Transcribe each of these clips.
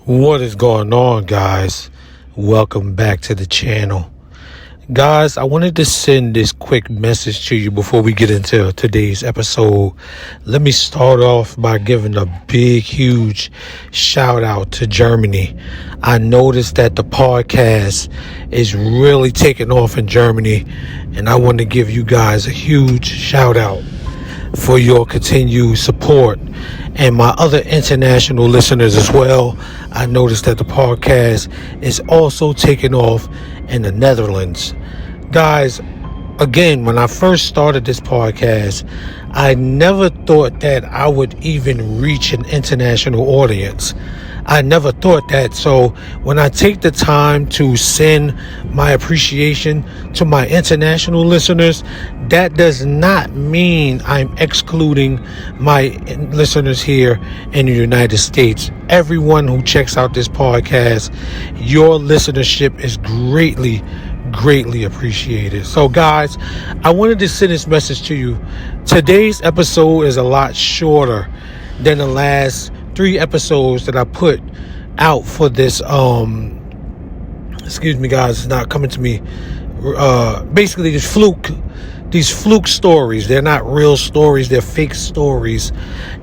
What is going on, guys? Welcome back to the channel. Guys, I wanted to send this quick message to you before we get into today's episode. Let me start off by giving a big, huge shout out to Germany. I noticed that the podcast is really taking off in Germany, and I want to give you guys a huge shout out for your continued support, and my other international listeners as well. I noticed that the podcast is also taking off in the Netherlands. Guys, again, when I first started this podcast, I never thought that I would even reach an international audience. I never thought that. So when I take the time to send my appreciation to my international listeners, that does not mean I'm excluding my listeners here in the United States. Everyone who checks out this podcast, your listenership is greatly appreciated. So guys, I wanted to send this message to you. Today's episode is a lot shorter than the last 3 episodes that I put out for this excuse me guys, it's not coming to me. Basically these fluke stories. They're not real stories, they're fake stories.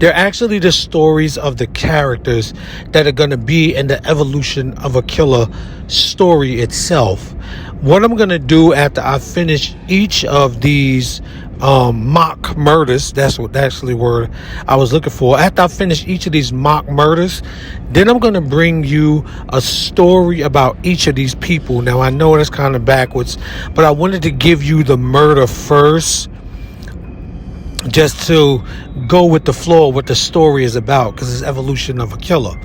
They're actually the stories of the characters that are going to be in the evolution of a killer story itself. What I'm going to do after I finish each of these mock murders, that's what actually word I was looking for. After I finish each of these mock murders, then I'm going to bring you a story about each of these people. Now I know that's kind of backwards, but I wanted to give you the murder first, just to go with the flow of what the story is about, because it's evolution of a killer.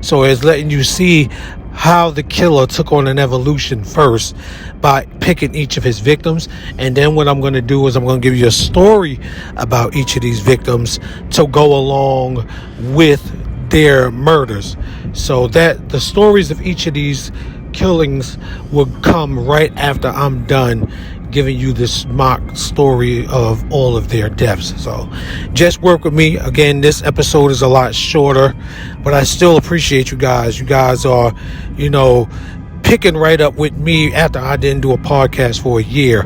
So it's letting you see how the killer took on an evolution first by picking each of his victims. And then what I'm going to do is I'm going to give you a story about each of these victims to go along with their murders, so that the stories of each of these killings will come right after I'm done giving you this mock story of all of their deaths. So just work with me. Again, this episode is a lot shorter, but I still appreciate you guys. You guys are, picking right up with me after I didn't do a podcast for a year.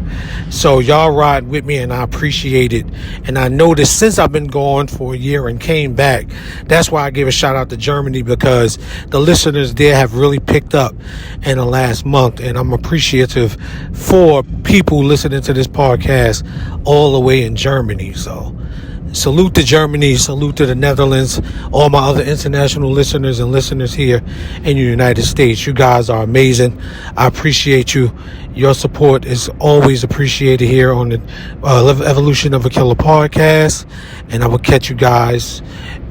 So y'all ride with me, and I appreciate it. And I noticed since I've been gone for a year and came back, that's why I gave a shout out to Germany, because the listeners there have really picked up in the last month, and I'm appreciative for people listening to this podcast all the way in Germany. So salute to Germany, salute to the Netherlands, all my other international listeners and listeners here in the United States. You guys are amazing. I appreciate you. Your support is always appreciated here on the Evolution of a Killer podcast. And I will catch you guys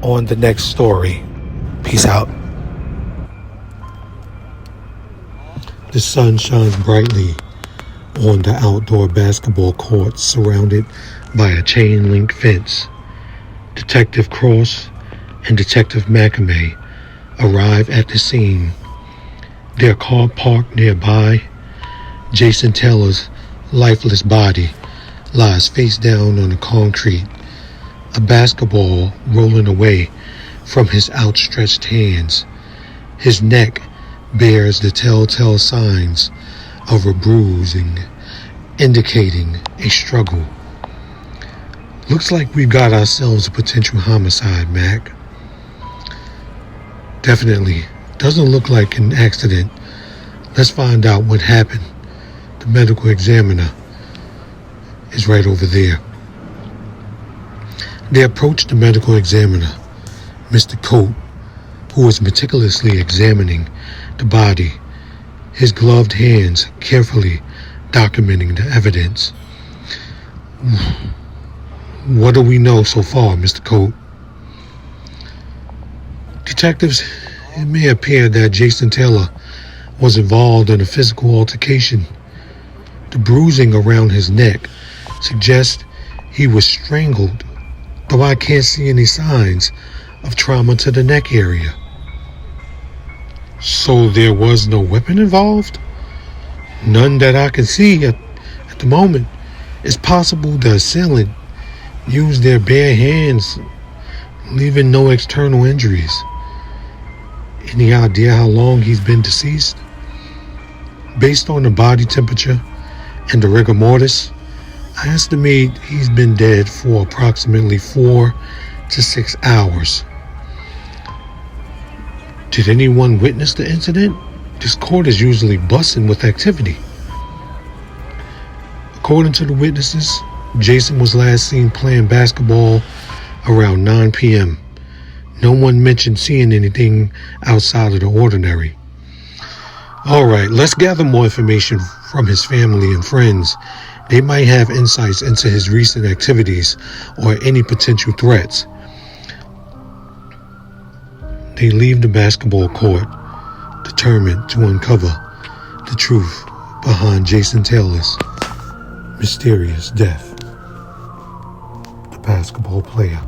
on the next story. Peace out. The sun shines brightly on the outdoor basketball court surrounded by a chain link fence. Detective Cross and Detective McAmey arrive at the scene. Their car parked nearby. Jason Taylor's lifeless body lies face down on the concrete, a basketball rolling away from his outstretched hands. His neck bears the telltale signs of a bruising, indicating a struggle. Looks like we've got ourselves a potential homicide, Mac. Definitely. Doesn't look like an accident. Let's find out what happened. The medical examiner is right over there. They approach the medical examiner, Mr. Coate, who is meticulously examining the body, his gloved hands carefully documenting the evidence. What do we know so far, Mr. Coate? Detectives, it may appear that Jason Taylor was involved in a physical altercation. The bruising around his neck suggests he was strangled, though I can't see any signs of trauma to the neck area. So there was no weapon involved? None that I can see at the moment. It's possible the assailant used their bare hands, leaving no external injuries. Any idea how long he's been deceased? Based on the body temperature and the rigor mortis, I estimate he's been dead for approximately 4 to 6 hours. Did anyone witness the incident? This court is usually buzzing with activity. According to the witnesses, Jason was last seen playing basketball around 9 p.m. No one mentioned seeing anything outside of the ordinary. All right, let's gather more information from his family and friends. They might have insights into his recent activities or any potential threats. They leave the basketball court, determined to uncover the truth behind Jason Taylor's mysterious death. The basketball player.